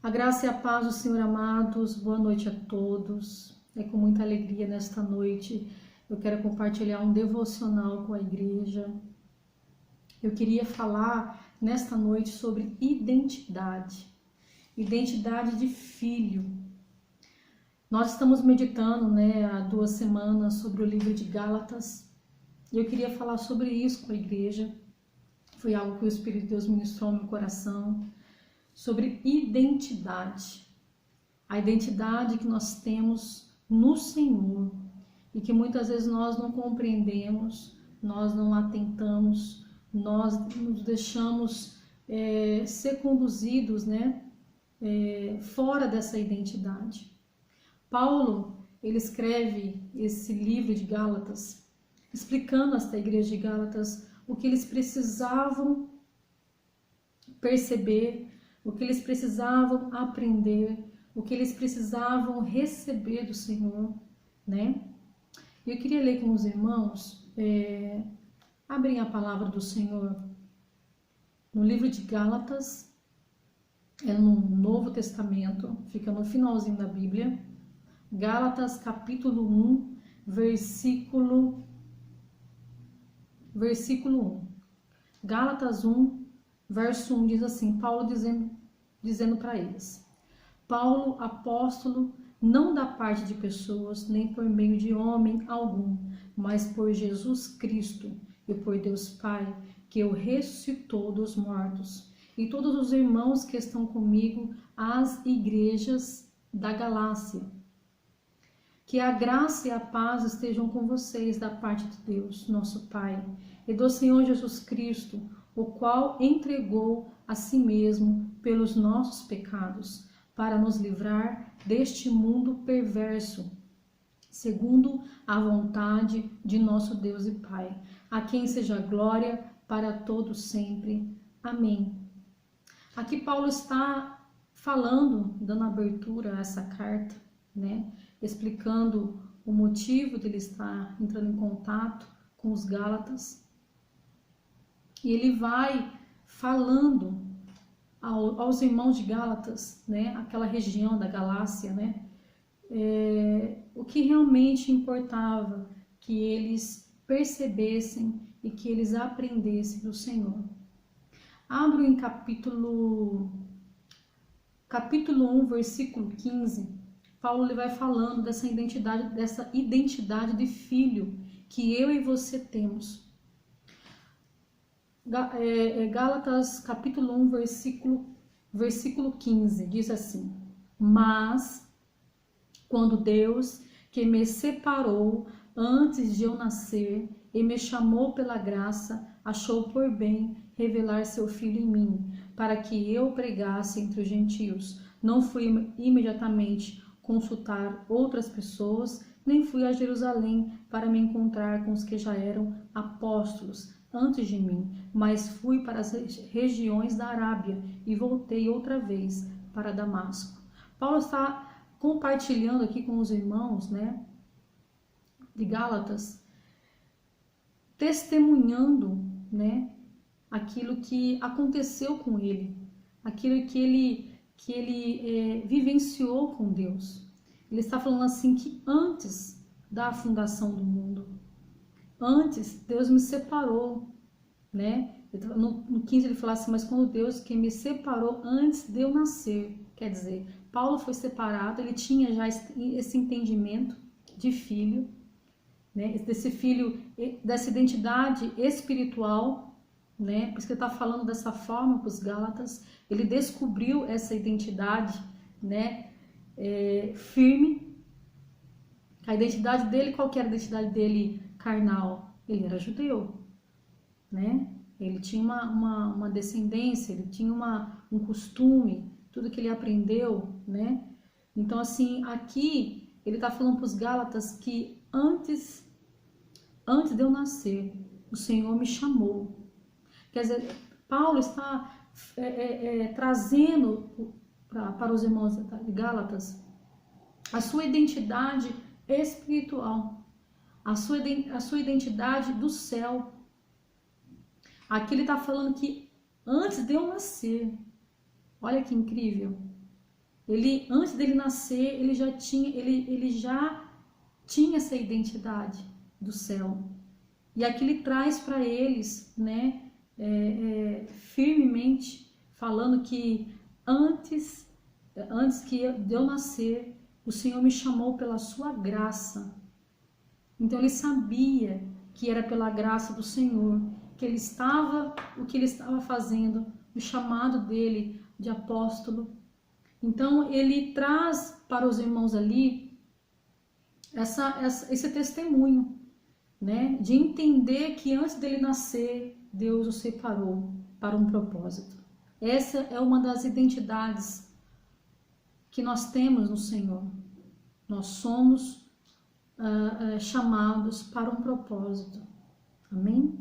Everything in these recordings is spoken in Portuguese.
A graça e a paz do Senhor, amados, boa noite a todos. É com muita alegria nesta noite eu quero compartilhar um devocional com a igreja. Eu queria falar nesta noite sobre identidade de filho. Nós estamos meditando, há 2 semanas sobre o livro de Gálatas e eu queria falar sobre isso com a igreja. Foi algo que o Espírito de Deus ministrou no meu coração. Sobre identidade, a identidade que nós temos no Senhor e que muitas vezes nós não compreendemos, nós não atentamos, nós nos deixamos ser conduzidos, fora dessa identidade. Paulo, ele escreve esse livro de Gálatas, explicando a esta igreja de Gálatas o que eles precisavam perceber, o que eles precisavam aprender, o que eles precisavam receber do Senhor, E eu queria ler com os irmãos, abrem a palavra do Senhor no livro de Gálatas, no Novo Testamento, fica no finalzinho da Bíblia, Gálatas capítulo 1, versículo 1. Gálatas 1, verso 1 diz assim, Paulo dizendo para eles: Paulo, apóstolo, não da parte de pessoas, nem por meio de homem algum, mas por Jesus Cristo e por Deus Pai, que o ressuscitou dos mortos, e todos os irmãos que estão comigo, às igrejas da Galácia. Que a graça e a paz estejam com vocês da parte de Deus, nosso Pai, e do Senhor Jesus Cristo, o qual entregou a si mesmo pelos nossos pecados, para nos livrar deste mundo perverso, segundo a vontade de nosso Deus e Pai, a quem seja glória para todos sempre. Amém. Aqui Paulo está falando, dando abertura a essa carta, explicando o motivo dele estar entrando em contato com os Gálatas. E ele vai falando aos irmãos de Gálatas, aquela região da Galácia, o que realmente importava que eles percebessem e que eles aprendessem do Senhor. Abro em capítulo 1, versículo 15, Paulo ele vai falando dessa identidade de filho que eu e você temos. Gálatas capítulo 1, versículo 15, diz assim: Mas, quando Deus, que me separou antes de eu nascer e me chamou pela graça, achou por bem revelar seu Filho em mim, para que eu pregasse entre os gentios. Não fui imediatamente consultar outras pessoas, nem fui a Jerusalém para me encontrar com os que já eram apóstolos antes de mim, mas fui para as regiões da Arábia e voltei outra vez para Damasco. Paulo está compartilhando aqui com os irmãos, de Gálatas, testemunhando, aquilo que aconteceu com ele, aquilo que ele vivenciou com Deus. Ele está falando assim que antes da fundação do mundo, antes Deus me separou, No 15 ele fala assim, mas quando Deus que me separou antes de eu nascer, quer dizer, Paulo foi separado, ele tinha já esse entendimento de filho, desse filho, dessa identidade espiritual, por isso que ele está falando dessa forma para os Gálatas, ele descobriu essa identidade, firme. A identidade dele, qual que era a identidade dele carnal? Ele era judeu, Ele tinha uma descendência, ele tinha um costume, tudo que ele aprendeu, Então, assim, aqui ele está falando para os Gálatas que antes de eu nascer, o Senhor me chamou. Quer dizer, Paulo está trazendo para os irmãos de Gálatas a sua identidade espiritual, a sua identidade do céu. Aqui ele está falando que antes de eu nascer, olha que incrível, Ele, antes dele nascer, ele já tinha essa identidade do céu. E aqui ele traz para eles, né, firmemente, falando que antes que de eu nascer, o Senhor me chamou pela sua graça. Então ele sabia que era pela graça do Senhor que ele estava, o que ele estava fazendo, o chamado dele de apóstolo. Então ele traz para os irmãos ali esse testemunho, né, de entender que antes dele nascer, Deus o separou para um propósito. Essa é uma das identidades que nós temos no Senhor. Nós somos chamados para um propósito. Amém?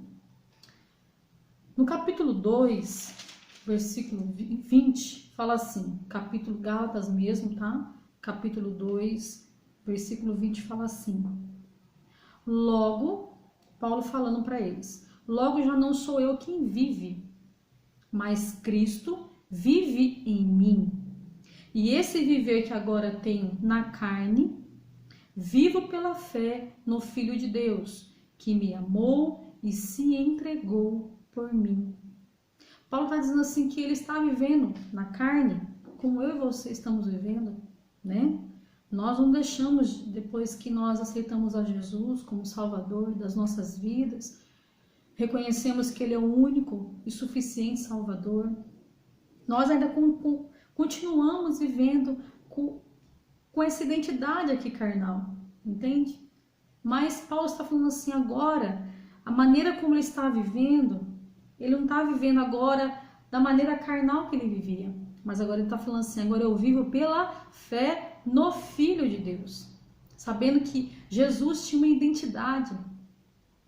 No capítulo 2, versículo 20, fala assim, capítulo Gálatas mesmo, tá? Capítulo 2, versículo 20 fala assim: logo, Paulo falando para eles, logo já não sou eu quem vive, mas Cristo vive em mim. E esse viver que agora tenho na carne, vivo pela fé no Filho de Deus, que me amou e se entregou por mim. Paulo está dizendo assim que ele está vivendo na carne, como eu e você estamos vivendo, né? Nós não deixamos, depois que nós aceitamos a Jesus como Salvador das nossas vidas, reconhecemos que Ele é o único e suficiente Salvador, nós ainda continuamos vivendo com essa identidade aqui carnal, entende? Mas Paulo está falando assim agora, a maneira como ele está vivendo, ele não está vivendo agora da maneira carnal que ele vivia, mas agora ele está falando assim, agora eu vivo pela fé no Filho de Deus, sabendo que Jesus tinha uma identidade,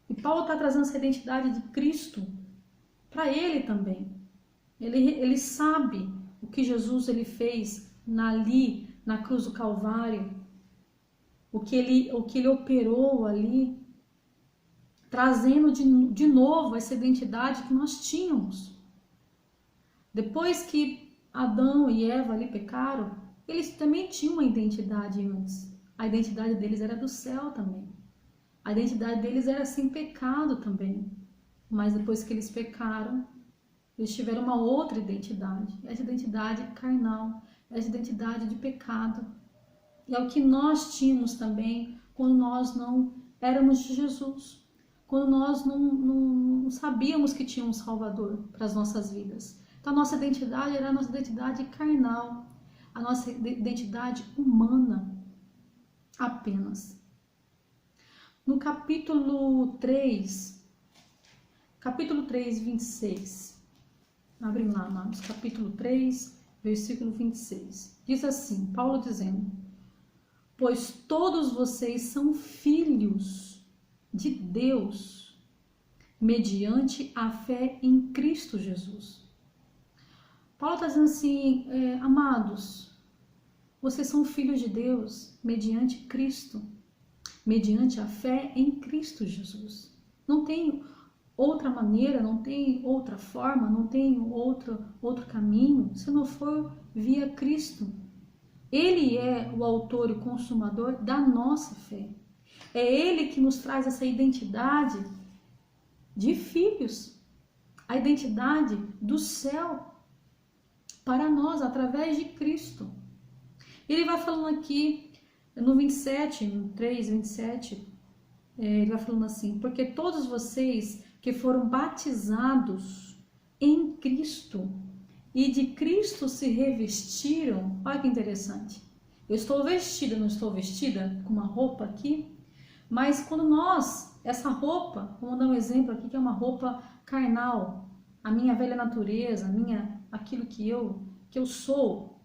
e Paulo está trazendo essa identidade de Cristo para ele também. Ele sabe o que Jesus ele fez ali na cruz do Calvário, o que ele operou ali, trazendo de novo essa identidade que nós tínhamos. Depois que Adão e Eva ali pecaram, eles também tinham uma identidade antes. A identidade deles era do céu também. A identidade deles era sem pecado também. Mas depois que eles pecaram, eles tiveram uma outra identidade. Essa identidade carnal, essa identidade de pecado. E é o que nós tínhamos também quando nós não éramos de Jesus. Quando nós não sabíamos que tinha um Salvador para as nossas vidas. Então a nossa identidade era a nossa identidade carnal. A nossa identidade humana apenas. No capítulo 3, 26. Abrem lá, amados. Capítulo 3, versículo 26. Diz assim, Paulo dizendo: pois todos vocês são filhos de Deus, mediante a fé em Cristo Jesus. Paulo está dizendo assim, amados, vocês são filhos de Deus, mediante Cristo, mediante a fé em Cristo Jesus. Não tem outra maneira, não tem outra forma, não tem outro caminho, se não for via Cristo. Ele é o autor e consumador da nossa fé. É Ele que nos traz essa identidade de filhos, a identidade do céu para nós, através de Cristo. Ele vai falando aqui, no 27, no 3, 27, ele vai falando assim, porque todos vocês que foram batizados em Cristo e de Cristo se revestiram, olha que interessante, eu estou vestida, não estou vestida com uma roupa aqui, mas quando nós, essa roupa, vamos dar um exemplo aqui que é uma roupa carnal, a minha velha natureza, aquilo que eu sou.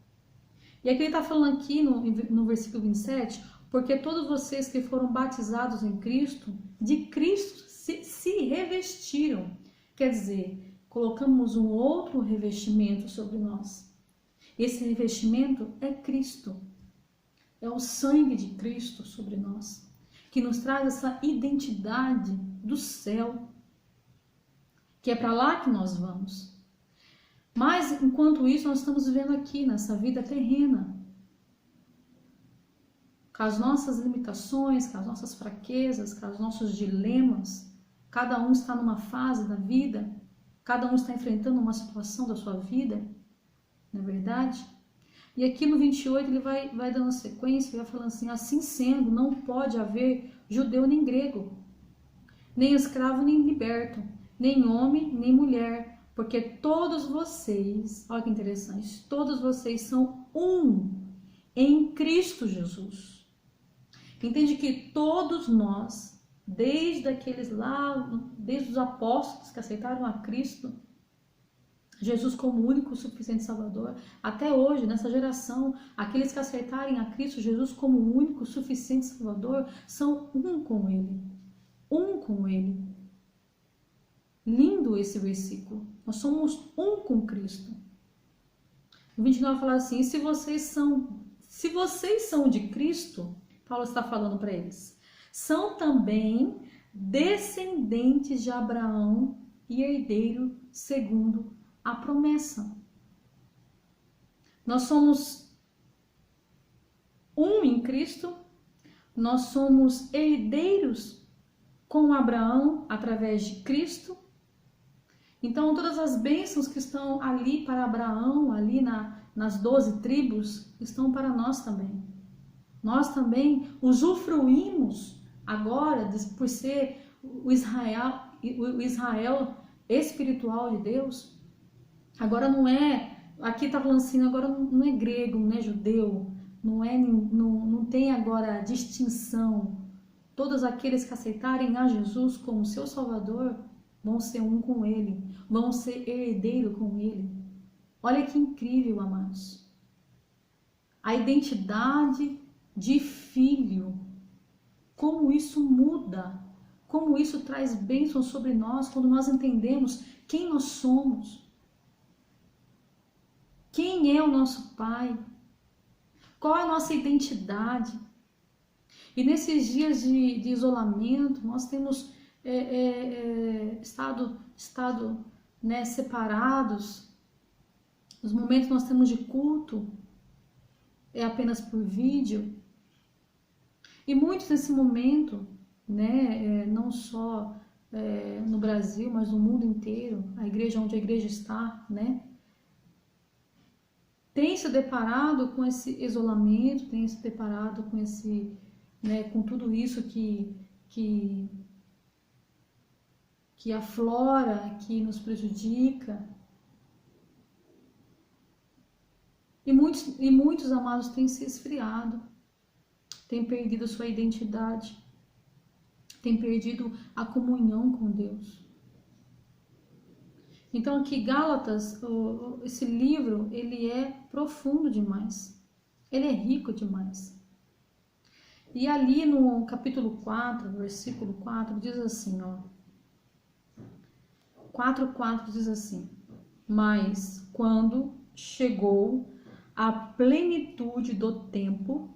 E aqui ele está falando aqui no versículo 27, porque todos vocês que foram batizados em Cristo, de Cristo se revestiram. Quer dizer, colocamos um outro revestimento sobre nós. Esse revestimento é Cristo. É o sangue de Cristo sobre nós, que nos traz essa identidade do céu, que é para lá que nós vamos. Mas, enquanto isso, nós estamos vivendo aqui, nessa vida terrena. com as nossas limitações, com as nossas fraquezas, com os nossos dilemas. Cada um está numa fase da vida, cada um está enfrentando uma situação da sua vida, não é verdade? E aqui no 28 ele vai dando sequência, vai falando assim: assim sendo, não pode haver judeu nem grego, nem escravo nem liberto, nem homem nem mulher, porque todos vocês, olha que interessante, todos vocês são um em Cristo Jesus. Entende que todos nós, desde aqueles lá, desde os apóstolos que aceitaram a Cristo, Jesus como único e suficiente Salvador, até hoje, nessa geração, aqueles que aceitarem a Cristo Jesus como único e suficiente Salvador, são um com Ele. Um com Ele. Lindo esse versículo. Nós somos um com Cristo. O 29 fala assim: se vocês são de Cristo, Paulo está falando para eles, são também descendentes de Abraão e herdeiro segundo a promessa. Nós somos um em Cristo, nós somos herdeiros com Abraão através de Cristo. Então todas as bênçãos que estão ali para Abraão, ali nas 12 tribos, estão para nós também. Nós também usufruímos agora, por ser o Israel espiritual de Deus. Agora não é, aqui está falando assim, agora não é grego, não é judeu, não tem agora distinção. Todos aqueles que aceitarem a Jesus como seu Salvador vão ser um com Ele, vão ser herdeiro com Ele. Olha que incrível, amados. A identidade de filho, como isso muda, como isso traz bênçãos sobre nós quando nós entendemos quem nós somos. Quem é o nosso Pai? Qual é a nossa identidade? E nesses dias de isolamento, nós temos estado separados. Os momentos que nós temos de culto é apenas por vídeo. E muitos nesse momento, não só no Brasil, mas no mundo inteiro, a igreja onde a igreja está, tem se deparado com esse isolamento, tem se deparado com com tudo isso que aflora, que nos prejudica. E muitos amados têm se esfriado, têm perdido sua identidade, têm perdido a comunhão com Deus. Então aqui Gálatas, esse livro, ele é profundo demais, ele é rico demais. E ali no capítulo 4, versículo 4, diz assim, 4:4 diz assim: mas quando chegou a plenitude do tempo,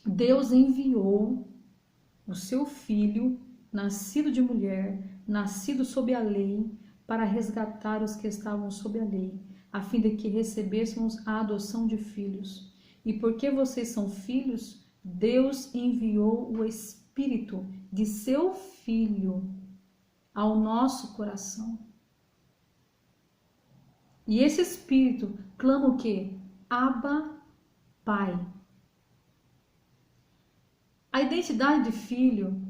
Deus enviou o seu Filho, nascido de mulher, nascido sob a lei, para resgatar os que estavam sob a lei, a fim de que recebêssemos a adoção de filhos. E porque vocês são filhos, Deus enviou o Espírito de seu Filho ao nosso coração. E esse Espírito clama o quê? Abba, Pai. A identidade de filho,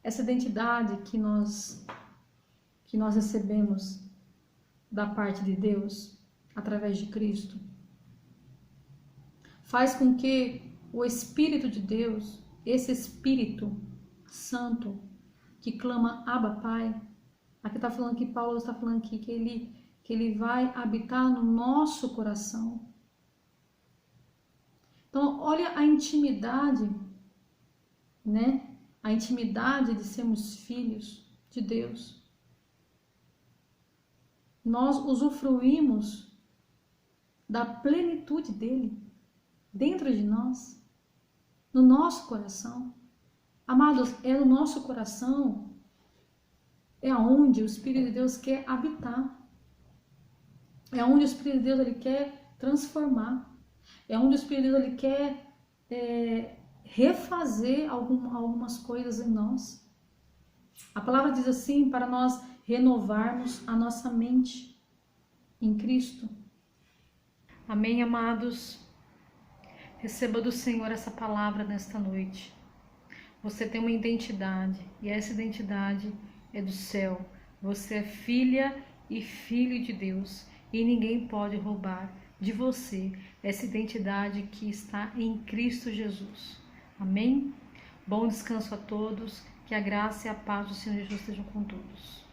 essa identidade que nós recebemos da parte de Deus, através de Cristo, faz com que o Espírito de Deus, esse Espírito Santo, que clama Abba, Pai, aqui está falando que Paulo está falando aqui que ele vai habitar no nosso coração. Então, olha a intimidade, a intimidade de sermos filhos de Deus. Nós usufruímos da plenitude dele dentro de nós, no nosso coração. Amados, é no nosso coração, é onde o Espírito de Deus quer habitar. É onde o Espírito de Deus ele quer transformar. É onde o Espírito de Deus ele quer refazer algumas coisas em nós. A palavra diz assim, para nós renovarmos a nossa mente em Cristo. Amém, amados? Receba do Senhor essa palavra nesta noite. Você tem uma identidade e essa identidade é do céu. Você é filha e filho de Deus e ninguém pode roubar de você essa identidade que está em Cristo Jesus. Amém? Bom descanso a todos, que a graça e a paz do Senhor Jesus estejam com todos.